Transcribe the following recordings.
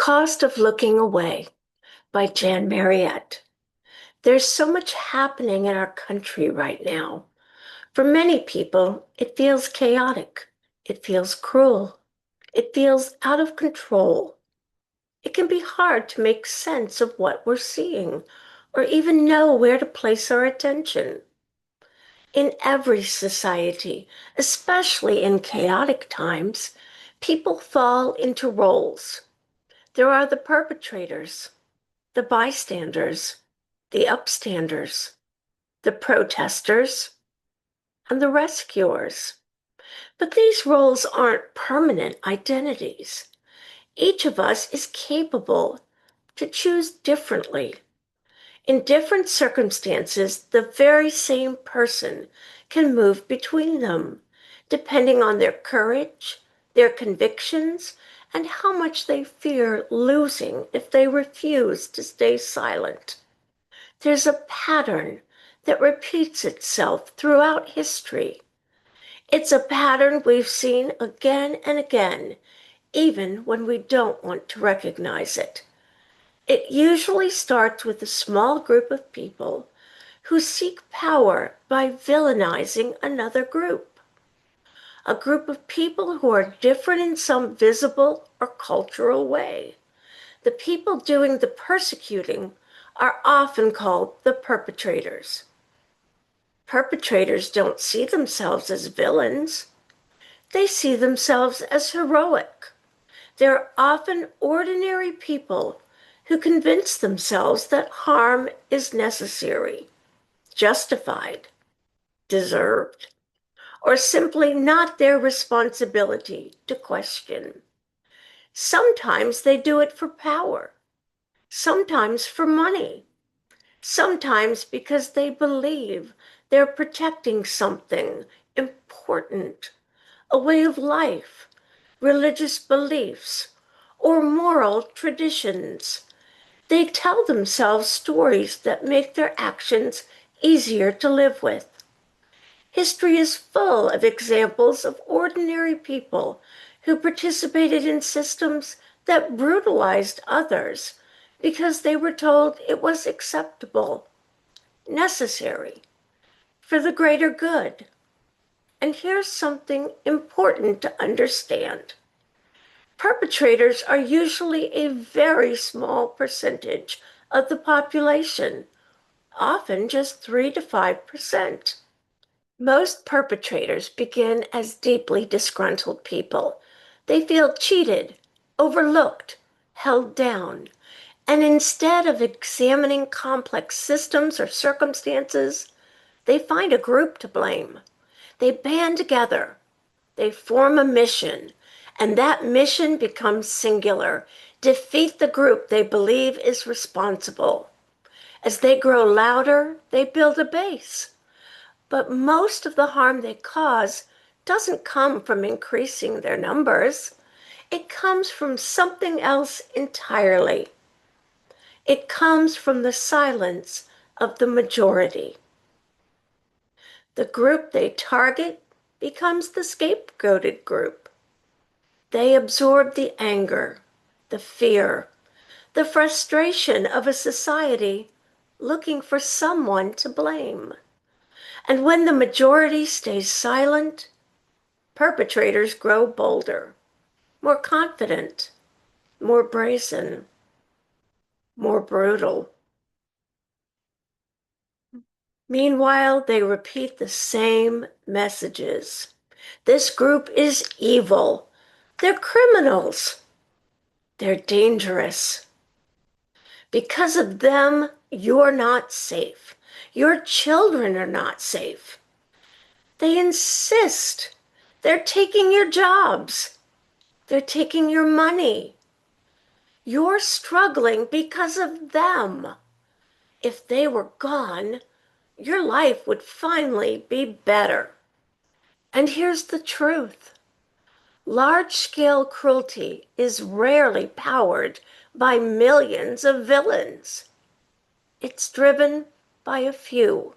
Cost of Looking Away by Jan Marriott. There's so much happening in our country right now. For many people, it feels chaotic. It feels cruel. It feels out of control. It can be hard to make sense of what we're seeing or even know where to place our attention. In every society, especially in chaotic times, people fall into roles. There are the perpetrators, the bystanders, the upstanders, the protesters, and the rescuers. But these roles aren't permanent identities. Each of us is capable to choose differently. In different circumstances, the very same person can move between them, depending on their courage, their convictions, and how much they fear losing if they refuse to stay silent. There's a pattern that repeats itself throughout history. It's a pattern we've seen again and again, even when we don't want to recognize it. It usually starts with a small group of people who seek power by villainizing another group. A group of people who are different in some visible or cultural way. The people doing the persecuting are often called the perpetrators. Perpetrators don't see themselves as villains. They see themselves as heroic. They're often ordinary people who convince themselves that harm is necessary, justified, deserved, or simply not their responsibility to question. Sometimes they do it for power, sometimes for money, sometimes because they believe they're protecting something important, a way of life, religious beliefs, or moral traditions. They tell themselves stories that make their actions easier to live with. History is full of examples of ordinary people who participated in systems that brutalized others because they were told it was acceptable, necessary, for the greater good. And here's something important to understand. Perpetrators are usually a very small percentage of the population, often just 3 to 5%. Most perpetrators begin as deeply disgruntled people. They feel cheated, overlooked, held down, and instead of examining complex systems or circumstances, they find a group to blame. They band together, they form a mission, and that mission becomes singular: defeat the group they believe is responsible. As they grow louder, they build a base. But most of the harm they cause doesn't come from increasing their numbers. It comes from something else entirely. It comes from the silence of the majority. The group they target becomes the scapegoated group. They absorb the anger, the fear, the frustration of a society looking for someone to blame. And when the majority stays silent, perpetrators grow bolder, more confident, more brazen, more brutal. Meanwhile, they repeat the same messages. This group is evil. They're criminals. They're dangerous. Because of them, you're not safe. Your children are not safe. They insist. They're taking your jobs. They're taking your money. You're struggling because of them. If they were gone, your life would finally be better. And here's the truth. Large-scale cruelty is rarely powered by millions of villains. It's driven by a few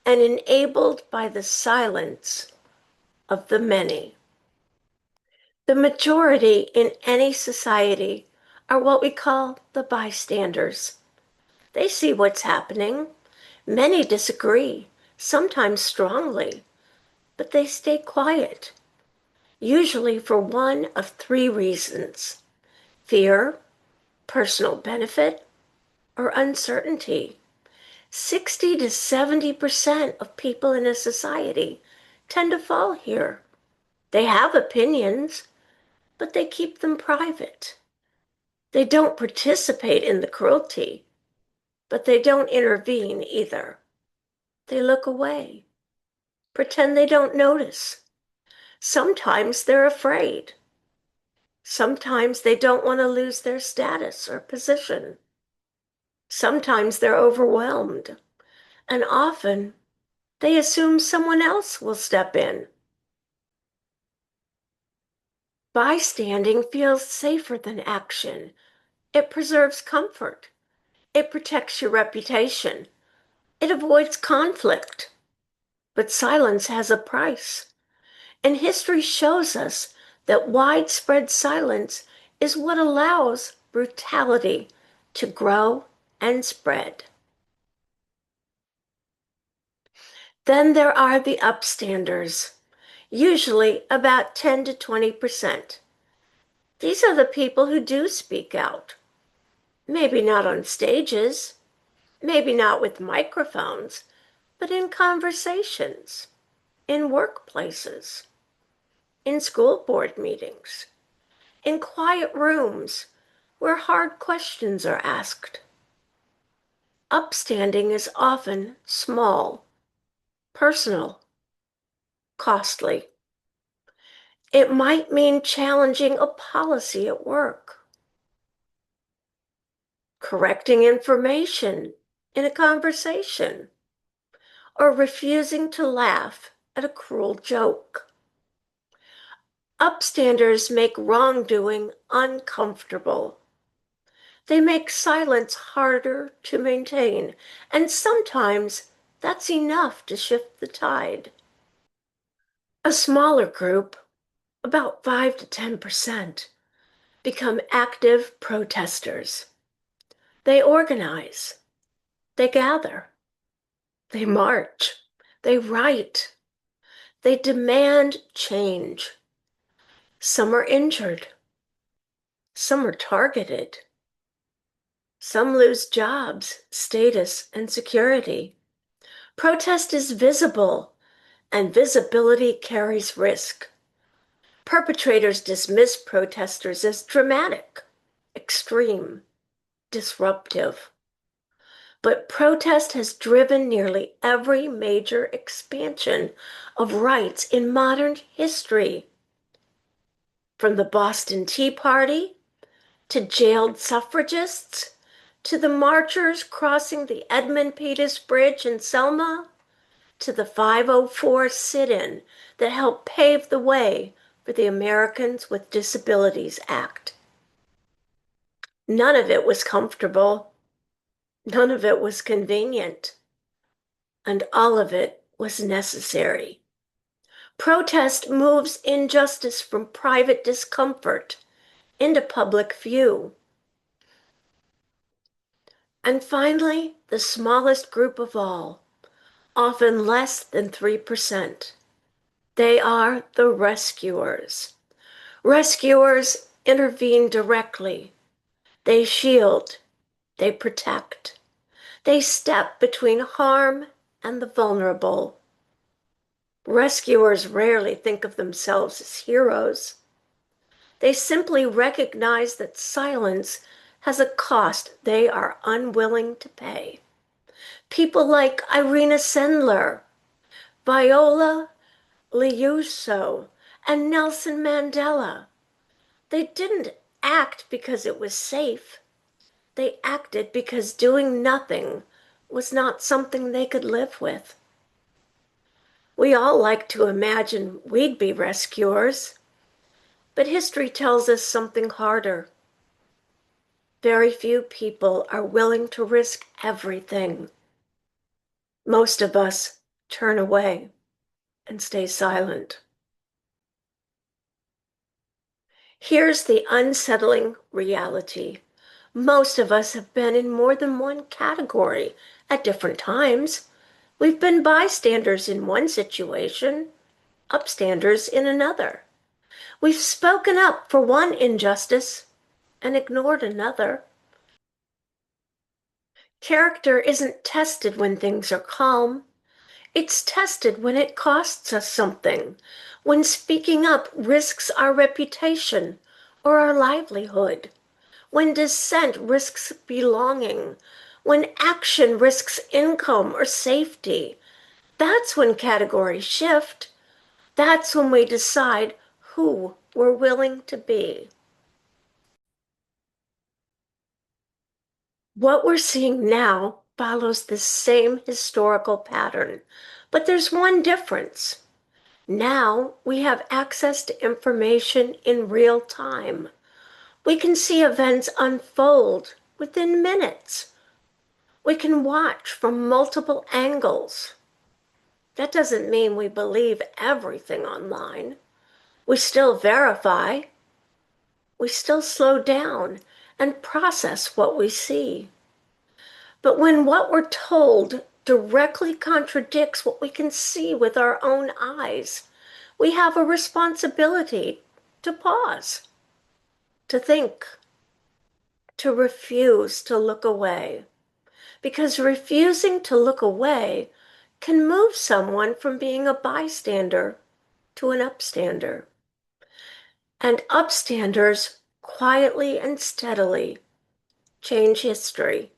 and enabled by the silence of the many. The majority in any society are what we call the bystanders. They see what's happening. Many disagree, sometimes strongly, but they stay quiet, usually for one of three reasons: fear, personal benefit, or uncertainty. 60 to 70% of people in a society tend to fall here. They have opinions, but they keep them private. They don't participate in the cruelty, but they don't intervene either. They look away, pretend they don't notice. Sometimes they're afraid. Sometimes they don't want to lose their status or position. Sometimes they're overwhelmed. And often they assume someone else will step in. Bystanding feels safer than action. It preserves comfort. It protects your reputation. It avoids conflict. But silence has a price. And history shows us that widespread silence is what allows brutality to grow and spread. Then there are the upstanders, usually about 10 to 20%. These are the people who do speak out. Maybe not on stages, maybe not with microphones, but in conversations, in workplaces, in school board meetings, in quiet rooms where hard questions are asked. Upstanding is often small, personal, costly. It might mean challenging a policy at work, correcting information in a conversation, or refusing to laugh at a cruel joke. Upstanders make wrongdoing uncomfortable. They make silence harder to maintain, and sometimes that's enough to shift the tide. A smaller group, about 5 to 10%, become active protesters. They organize, they gather, they march, they write, they demand change. Some are injured, some are targeted, some lose jobs, status, and security. Protest is visible, and visibility carries risk. Perpetrators dismiss protesters as dramatic, extreme, disruptive. But protest has driven nearly every major expansion of rights in modern history. From the Boston Tea Party to jailed suffragists to the marchers crossing the Edmund Pettus Bridge in Selma to the 504 sit-in that helped pave the way for the Americans with Disabilities Act. None of it was comfortable. None of it was convenient. And all of it was necessary. Protest moves injustice from private discomfort into public view. And finally, the smallest group of all, often less than 3%. They are the rescuers. Rescuers intervene directly. They shield. They protect. They step between harm and the vulnerable. Rescuers rarely think of themselves as heroes. They simply recognize that silence has a cost they are unwilling to pay. People like Irina Sendler, Viola Liuzzo, and Nelson Mandela. They didn't act because it was safe. They acted because doing nothing was not something they could live with. We all like to imagine we'd be rescuers, but history tells us something harder. Very few people are willing to risk everything. Most of us turn away and stay silent. Here's the unsettling reality. Most of us have been in more than one category at different times. We've been bystanders in one situation, upstanders in another. We've spoken up for one injustice and ignored another. Character isn't tested when things are calm. It's tested when it costs us something, when speaking up risks our reputation or our livelihood, when dissent risks belonging, when action risks income or safety. That's when categories shift. That's when we decide who we're willing to be. What we're seeing now follows the same historical pattern, but there's one difference. Now we have access to information in real time. We can see events unfold within minutes. We can watch from multiple angles. That doesn't mean we believe everything online. We still verify. We still slow down and process what we see. But when what we're told directly contradicts what we can see with our own eyes, we have a responsibility to pause, to think, to refuse to look away. Because refusing to look away can move someone from being a bystander to an upstander. And upstanders quietly and steadily change history.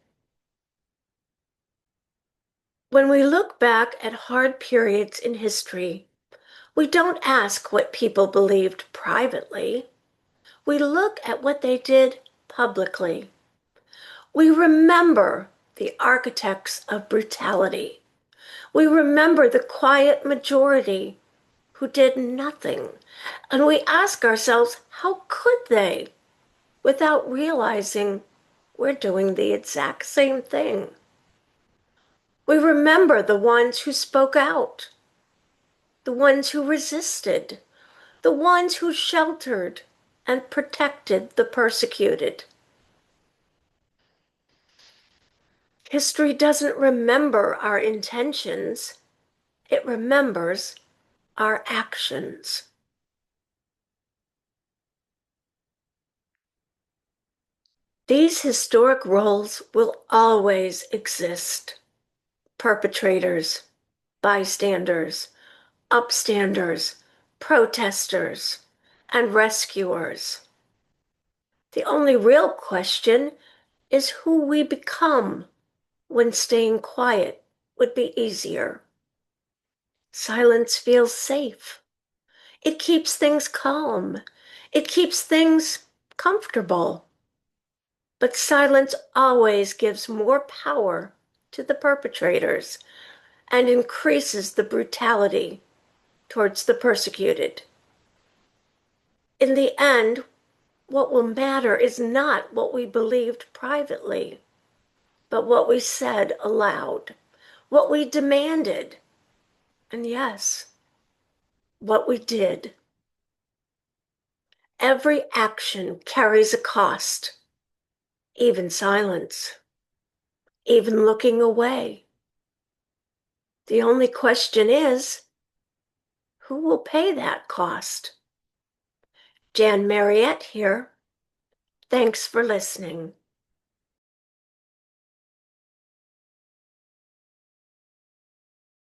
When we look back at hard periods in history, we don't ask what people believed privately. We look at what they did publicly. We remember the architects of brutality. We remember the quiet majority who did nothing. And we ask ourselves, how could they? Without realizing we're doing the exact same thing. We remember the ones who spoke out, the ones who resisted, the ones who sheltered and protected the persecuted. History doesn't remember our intentions, it remembers our actions. These historic roles will always exist. Perpetrators, bystanders, upstanders, protesters, and rescuers. The only real question is who we become when staying quiet would be easier. Silence feels safe. It keeps things calm. It keeps things comfortable. But silence always gives more power to the perpetrators and increases the brutality towards the persecuted. In the end, what will matter is not what we believed privately, but what we said aloud, what we demanded, and yes, what we did. Every action carries a cost, even silence, even looking away. The only question is, who will pay that cost? Jan Mariette here. Thanks for listening.